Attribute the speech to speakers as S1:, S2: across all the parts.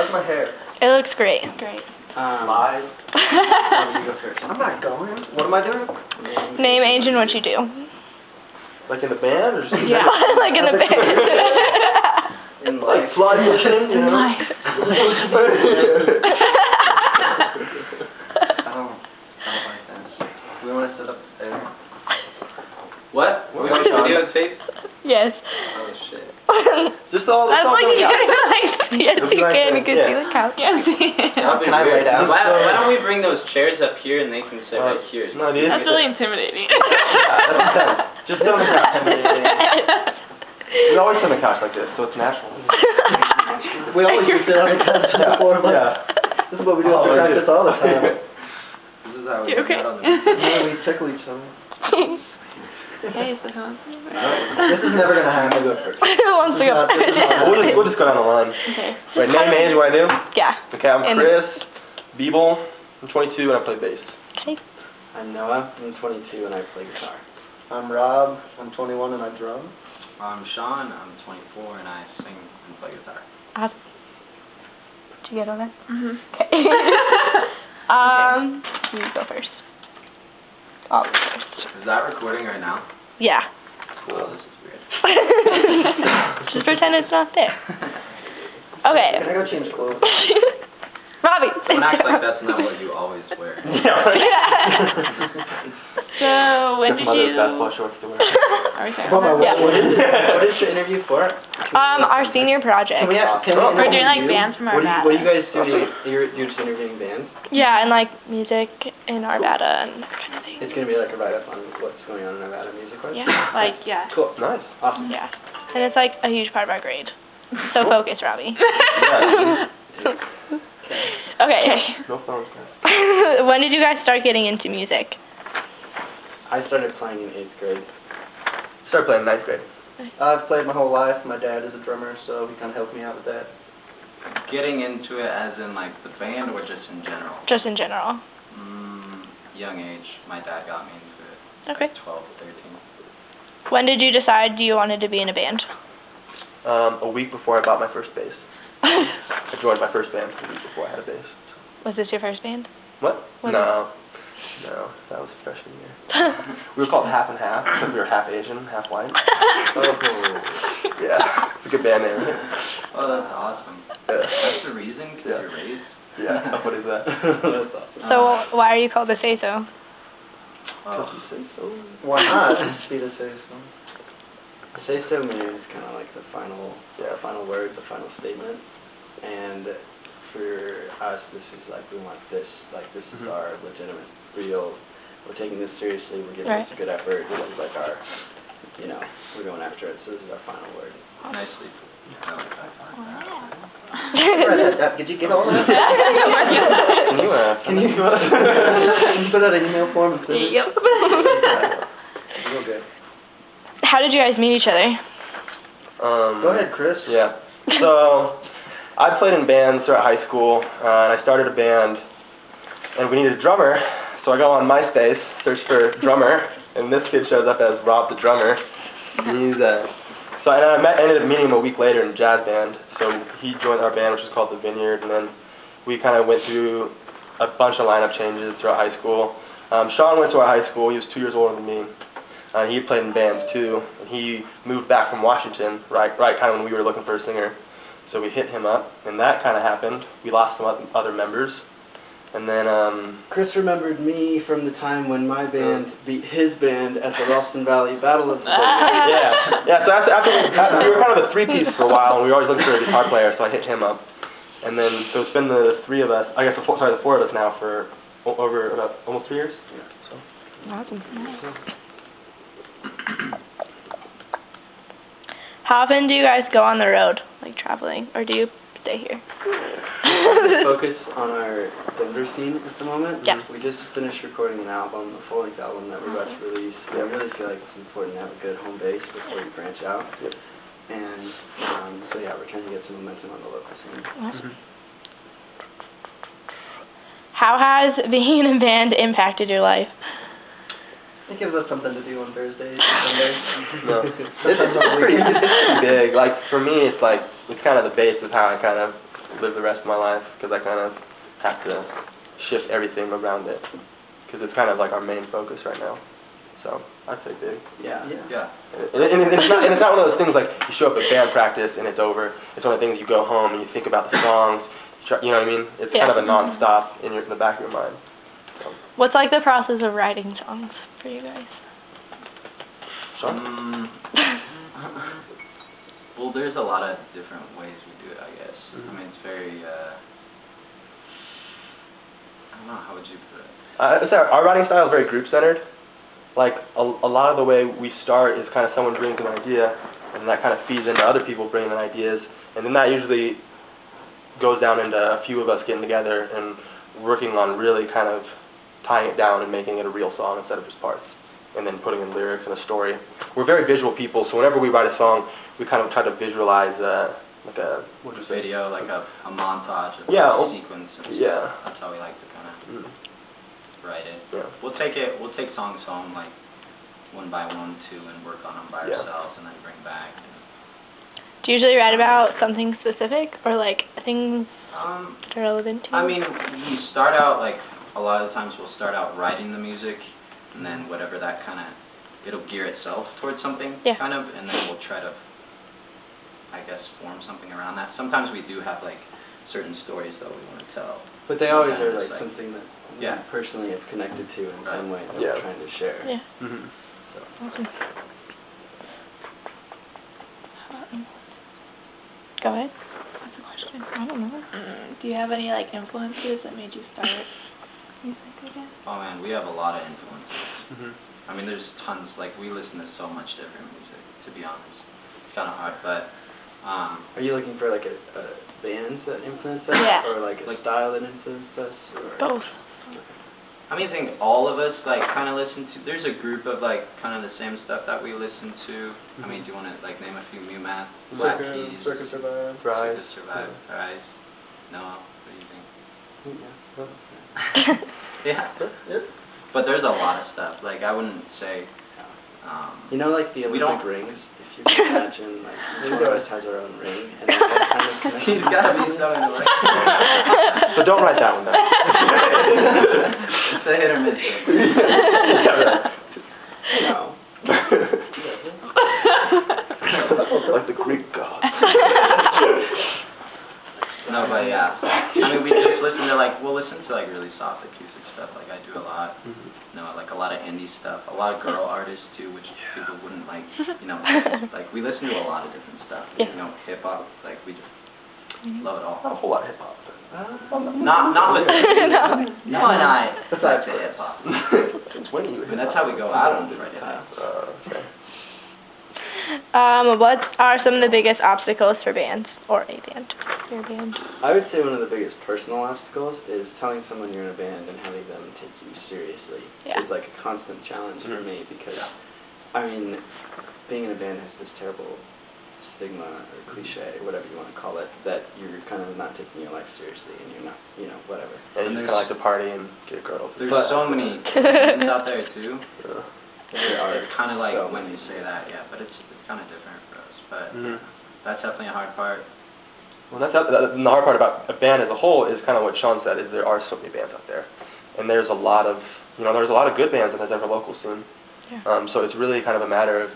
S1: How's my hair?
S2: It looks great.
S3: Great.
S1: Live. You go first. I'm not going. What am I doing?
S2: Name, age, and what you do.
S1: Like in the band or just
S2: Yeah, like in the band.
S1: in like slide pushing, you know?
S3: Life.
S1: I don't like that. We want to set up there. What? We want to video tape?
S2: Yes.
S1: Oh shit.
S2: Just all. That's like you like. Yes, you can. You can see the couch.
S3: Yes.
S1: Can I lay down?
S4: Why don't we bring those chairs up here and they can sit right here?
S1: No, dude.
S3: That's really intimidating.
S1: Yeah, that's intense. Just sit on the couch. We always sit on the couch like this, so it's natural. We always sit on the couch before. Yeah. This is what we do in practice all the time. This is how we
S3: You okay?
S1: Yeah, we tickle each other.
S3: Okay, so
S1: This is never gonna happen. I'll go first.
S2: Who wants to go first?
S1: We'll just go down the line.
S3: Okay.
S1: Right, name, age, what I do?
S2: Yeah.
S1: Okay, I'm Chris Beeble. I'm 22 and I play bass.
S2: Okay.
S4: I'm Noah. I'm 22 and I play guitar.
S1: I'm Rob. I'm 21 and I drum.
S4: I'm Sean. I'm 24 and I sing and play guitar.
S2: Awesome. Did you get all that?
S3: Mhm.
S2: Okay. You go first. I'll go first.
S4: Is that recording right now?
S2: Yeah.
S4: Cool. This is weird.
S2: Just pretend it's not there. Okay.
S1: Can I go change clothes?
S2: Robbie.
S4: Don't act like that's not what you always wear.
S3: So, when did you...
S1: basketball shorts to wear.
S3: Are we
S2: Yeah.
S1: What is the interview for?
S2: Our senior project.
S3: We're doing like bands from Arvada.
S4: What do you guys do? You're just interviewing bands?
S2: Yeah, and like music in Arvada and that kind of thing.
S4: It's going to be like a write-up on what's going on in Nevada music-wise?
S3: Yeah, like, yeah.
S4: Cool.
S1: Nice.
S4: Awesome.
S2: Yeah. And it's like a huge part of our grade. So focus, Robbie.
S1: Yeah.
S2: Okay.
S1: No phones, guys.
S2: When did you guys start getting into music?
S4: I started playing in 8th grade.
S1: Started playing in 9th grade. I've played my whole life. My dad is a drummer, so he kind of helped me out with that.
S4: Getting into it as in like the band or just in general?
S2: Just in general.
S4: Young age. My dad got me into it.
S2: Okay.
S4: Like 12, 13.
S2: When did you decide you wanted to be in a band?
S1: A week before I bought my first bass. I joined my first band a week before I had a bass.
S2: Was this your first band?
S1: What? No, that was freshman year. We were called Half and Half because we were half Asian, half white. Yeah, it's a good band name.
S4: Oh, that's awesome.
S1: Yeah.
S4: That's the reason? Because you're raised?
S1: Yeah, what is that? That's awesome.
S2: So why are you called the Say So?
S1: Because you say so. Why not? Be the Say So.
S4: Say So means kind of like the final word, the final statement. And for us, this is like, we want this, like this is our legitimate, real, we're taking this seriously, we're giving this a good effort, this is like our, you know, we're going after it, so this is our final word. Nicely.
S1: Did you get all that? Can you put that in email form and send it?
S3: Yep.
S1: Real good.
S2: How did you guys meet each other?
S1: Go ahead, Chris. Yeah. So, I played in bands throughout high school, and I started a band, and we needed a drummer, so I go on MySpace, search for drummer, and this kid shows up as Rob the drummer. And he's so I ended up meeting him a week later in a jazz band, so he joined our band, which is called The Vineyard, and then we kind of went through a bunch of lineup changes throughout high school. Sean went to our high school. He was 2 years older than me. He played in bands too. And he moved back from Washington, right kind of when we were looking for a singer. So we hit him up, and that kind of happened. We lost some other members, and then
S4: Chris remembered me from the time when my band beat his band at the Ralston Valley Battle of the
S1: yeah. So after we were kind of a three-piece for a while, and we were always looking for a guitar player. So I hit him up, and then so it's been the three of us. I guess the four of us now for over about almost 3 years. Yeah. So.
S2: Awesome. How often do you guys go on the road, like traveling, or do you stay here?
S4: Focus on our Denver scene at the moment.
S2: Yeah.
S4: We just finished recording an album, a full-length album that we're about to release. I really feel like it's important to have a good home base before you branch out.
S1: Yep.
S4: And so yeah, we're trying to get some momentum on the local scene.
S2: Awesome. How has being in a band impacted your life?
S1: It gives us something to do on Thursdays and Sundays. No. It's pretty big. Like, for me, it's kind of the base of how I kind of live the rest of my life because I kind of have to shift everything around it because it's kind of like our main focus right now. So I'd say big.
S4: Yeah.
S1: And it's not one of those things like you show up at band practice and it's over. It's one of the things you go home and you think about the songs. You know what I mean? It's kind of a non-stop in the back of your mind. So.
S2: What's like the process of writing songs for you guys?
S1: Sean?
S5: Well, there's a lot of different ways we do it, I guess. I mean, it's very, I don't know, how would you put it?
S1: I'd say our writing style is very group-centered. Like, a lot of the way we start is kind of someone brings an idea, and that kind of feeds into other people bringing in ideas, and then that usually goes down into a few of us getting together and working on really kind of tying it down and making it a real song instead of just parts, and then putting in lyrics and a story. We're very visual people, so whenever we write a song, we kind of try to visualize like a
S5: video, like a montage of sequence and stuff.
S1: Yeah.
S5: That's how we like to kind of write it.
S1: Yeah.
S5: We'll take songs home like one by one too and work on them by ourselves and then bring back.
S2: Do you usually write about something specific or like things that are relevant to you?
S5: I mean, we start out like a lot of the times we'll start out writing the music and then whatever that kind of it'll gear itself towards something kind of, and then we'll try to, I guess, form something around that. Sometimes we do have like certain stories that we want to tell.
S4: But they always are like something that we
S5: Yeah.
S4: personally have connected to in some way that we're trying to share.
S2: Yeah.
S1: Mm-hmm.
S4: So.
S2: Awesome. Go ahead.
S3: That's a question. I don't know. Do you have any like influences that made you start music, I guess?
S5: Oh man, we have a lot of influences.
S1: Mm-hmm.
S5: I mean, there's tons. Like we listen to so much different music. To be honest, it's kind of hard, but.
S4: Are you looking for like a bands that influence us, or like a style that influenced us, or
S2: both?
S5: I mean, I think all of us like kind of listen to. There's a group of like kind of the same stuff that we listen to. I mean, do you want to like name a few? New Math, Black Keys,
S4: Circus Survive,
S5: Rise. No, what do you think? Yeah. But there's a lot of stuff. Like I wouldn't say.
S4: You know, like the Olympic rings. If you can imagine, like each one of us has our own ring, and it's all kind of connected.
S5: He's got to be something to like.
S1: So don't write that one down.
S5: It's a hit or miss.
S4: No.
S1: Like the Greek gods.
S5: No, but yeah. I mean, we just listen to like, we'll listen to like really soft acoustic stuff, like I do a lot. You know, like a lot of indie stuff, a lot of girl artists too, which people wouldn't like, you know, like we listen to a lot of different stuff. You know, hip hop, like we just love it all.
S1: Not a whole lot of hip hop.
S5: Not with no and I. Besides the hip hop.
S1: It's when you.
S5: I mean, that's how we go out on Friday nights.
S1: Okay.
S2: What are some of the biggest obstacles for bands or a band? Your band.
S4: I would say one of the biggest personal obstacles is telling someone you're in a band and having them take you seriously.
S2: Yeah.
S4: It's like a constant challenge for me because, I mean, being in a band has this terrible stigma or cliche, whatever you want to call it, that you're kind of not taking your life seriously and you're not, you know, whatever.
S1: And you kind of like to party and get girls.
S5: There's so many bands out there too.
S4: It's
S5: kind of like when you say that, but it's kind of different for us. But that's definitely a hard part.
S1: Well, and the hard part about a band as a whole is kind of what Sean said, is there are so many bands out there. And there's a lot of, there's a lot of good bands in the Denver local scene.
S2: Yeah.
S1: So it's really kind of a matter of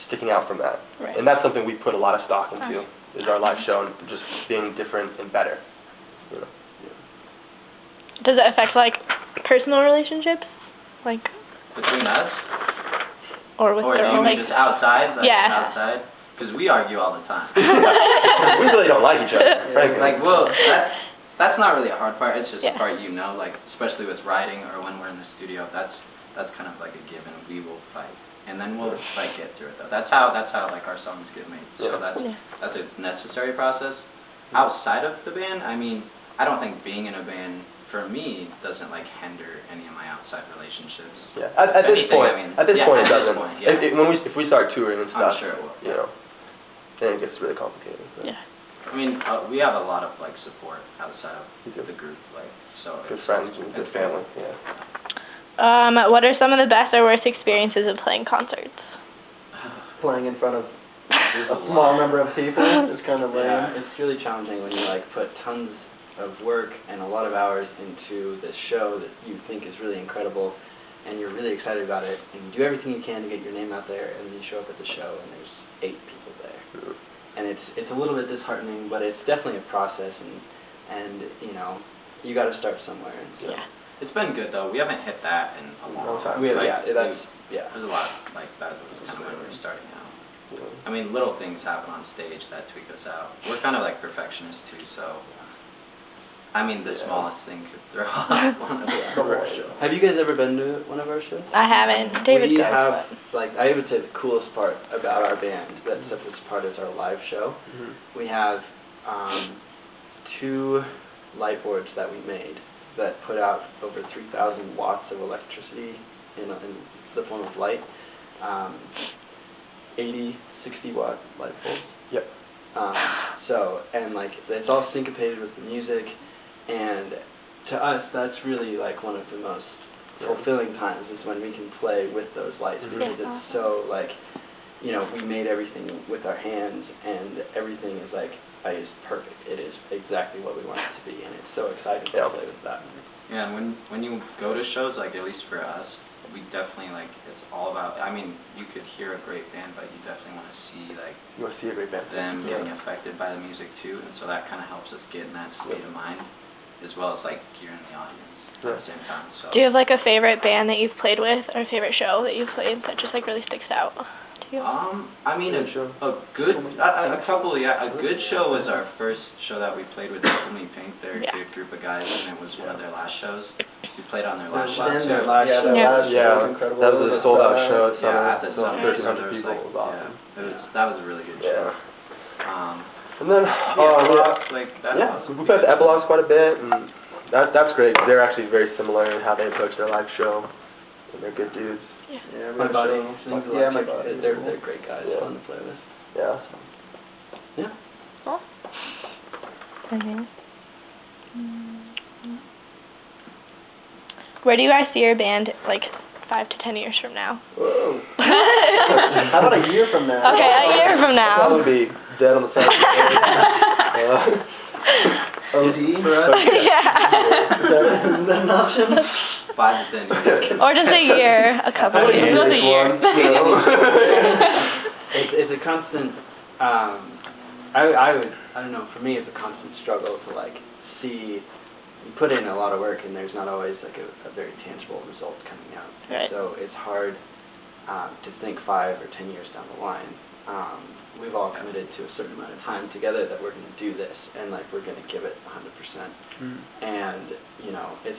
S1: sticking out from that.
S2: Right.
S1: And that's something we put a lot of stock into, is our live show and just being different and better.
S2: Does it affect, like, personal relationships? Like...
S5: Between us?
S2: Or with
S5: or
S2: their
S5: do you
S2: own,
S5: mean just outside? Like outside? Because we argue all the time.
S1: We really don't like each other, frankly.
S5: Like, well, that's not really a hard part. It's just a part like, especially with writing or when we're in the studio, that's kind of like a given. We will fight. And then we'll like get through it though. That's how like our songs get made. So that's a necessary process. Outside of the band, I mean, I don't think being in a band for me doesn't like hinder any of my outside relationships.
S1: Yeah, at this point, it doesn't. If we start touring and stuff,
S5: I'm sure it will.
S1: Then it gets really complicated. So.
S2: Yeah.
S5: I mean, we have a lot of like support outside of the group, like
S1: good friends and good family. Yeah.
S2: What are some of the best or worst experiences of playing concerts?
S4: Playing in front of a small number of people. It's kind of lame. Yeah, it's really challenging when you like put tons of work and a lot of hours into this show that you think is really incredible, and you're really excited about it, and you do everything you can to get your name out there, and then you show up at the show and there's 8 people there. And it's a little bit disheartening, but it's definitely a process, and you know, you got to start somewhere. And so.
S2: Yeah.
S5: It's been good though. We haven't hit that in a long time.
S4: There's
S5: a lot like that was kind of when we were starting out. I mean, little things happen on stage that tweak us out. We're kind of like perfectionists too, so. I mean, the smallest thing could throw off one of our shows.
S4: Have you guys ever been to one of our shows?
S2: I haven't. David
S4: we
S2: goes,
S4: have, like, I would say the coolest part about our band that sets us apart is our live show. We have 2 light boards that we made that put out over 3,000 watts of electricity in the form of light. 80, 60-watt light bulbs.
S1: Yep.
S4: And like, it's all syncopated with the music, and to us, that's really like one of the most fulfilling times is when we can play with those lights, because it's so like, you know, we made everything with our hands, and everything is like, is perfect. It is exactly what we want it to be, and it's so exciting to play with that.
S5: Yeah, and when you go to shows, like at least for us, we definitely like, it's all about, I mean, you could hear a great band, but you definitely want to see like,
S1: you want to see a great band.
S5: Them getting affected by the music too, and so that kind of helps us get in that state of mind, as well as like hearing the audience at the same time. So.
S2: Do you have like a favorite band that you've played with, or a favorite show that you've played that just like really sticks out to you?
S5: I mean, a good show was our first show that we played with Only Pink. They're a good group of guys, and it was one of their last shows. We played on their last show.
S4: Their last show was incredible.
S1: That was a sold out show at Summer.
S5: Yeah, at the Summer.
S1: 1,300 people. It was awesome.
S5: That was a really good show.
S1: And then, we played the Epilogues quite a bit, and that's great. They're actually very similar in how they approach their live show, and they're good dudes.
S4: Yeah, my buddy. My buddy. They're great guys. Fun to play with.
S1: Yeah.
S4: Yeah.
S2: Cool. Where do you guys see your band like 5 to 10 years from now?
S4: Whoa. How about a year from now?
S2: Okay, a year from now.
S1: I'll probably be dead on the side of the stage.
S4: OD for us?
S2: Yeah.
S4: Is that an option?
S5: 5 to 10 years.
S2: Or just a year, a couple of years. Just a year.
S4: It's a constant, I don't know, for me it's a constant struggle to like see, you put in a lot of work and there's not always like a very tangible result coming out.
S2: Right.
S4: So it's hard to think 5 or 10 years down the line. We've all committed to a certain amount of time together that we're going to do this, and like we're going to give it 100%. And you know, it's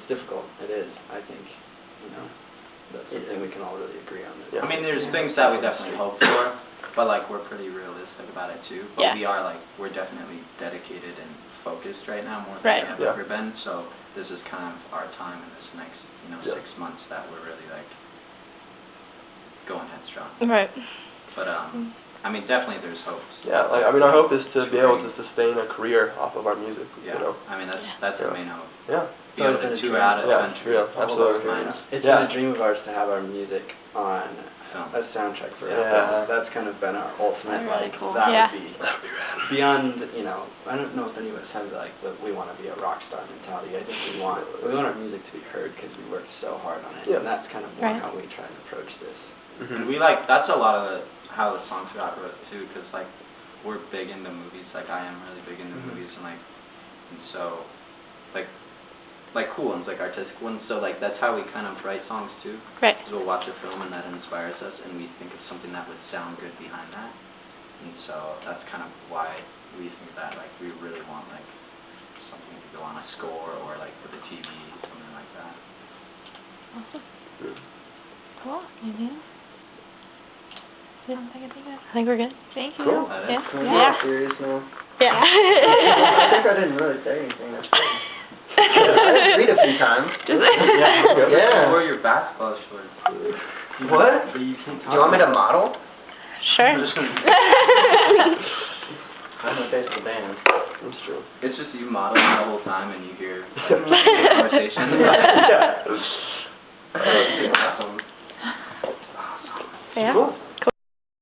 S4: difficult. It is. I think, you know, that's something we can all really agree on.
S5: I mean, there's things that we definitely hope for, but like we're pretty realistic about it too. But we're definitely dedicated and focused right now more than we have ever been. So this is kind of our time in this next 6 months that we're really like going headstrong.
S2: Right.
S5: But I mean, definitely there's hopes.
S1: Yeah, like, I mean, our hope is to be able to sustain a career off of our music.
S5: Yeah.
S1: You know?
S5: I mean, that's the main hope.
S1: Yeah.
S5: Be able to tour out of the country.
S1: Absolutely.
S4: It's been a dream of ours to have our music on a soundtrack for a film. That's kind of been our ultimate, like, that would be beyond, you know, I don't know if any of us have, like, we want to be a rock star mentality. I think we want our music to be heard because we worked so hard on it. And that's kind of more how we try to approach this.
S5: And we like, that's a lot of how the songs got wrote too, because like we're big into movies, like I am really big into movies, and so like cool ones, like artistic ones, so like that's how we kind of write songs too.
S2: Right.
S5: Because we'll watch a film and that inspires us, and we think of something that would sound good behind that, and so that's kind of why we think that like we really want like something to go on a score or like for the TV, something like that.
S2: Awesome. Cool. I think we're good. Thank you.
S1: Cool.
S2: Yeah.
S4: Serious now?
S2: Yeah.
S4: I think I didn't really say anything. That's good. I read a few times.
S5: Or your basketball shorts.
S4: What? Do you want me to model?
S2: Sure.
S4: I'm the face of the band.
S1: That's true.
S5: It's just you modeling the whole time and you hear conversation.
S1: Yeah.
S5: Awesome.
S2: Yeah.
S1: Cool.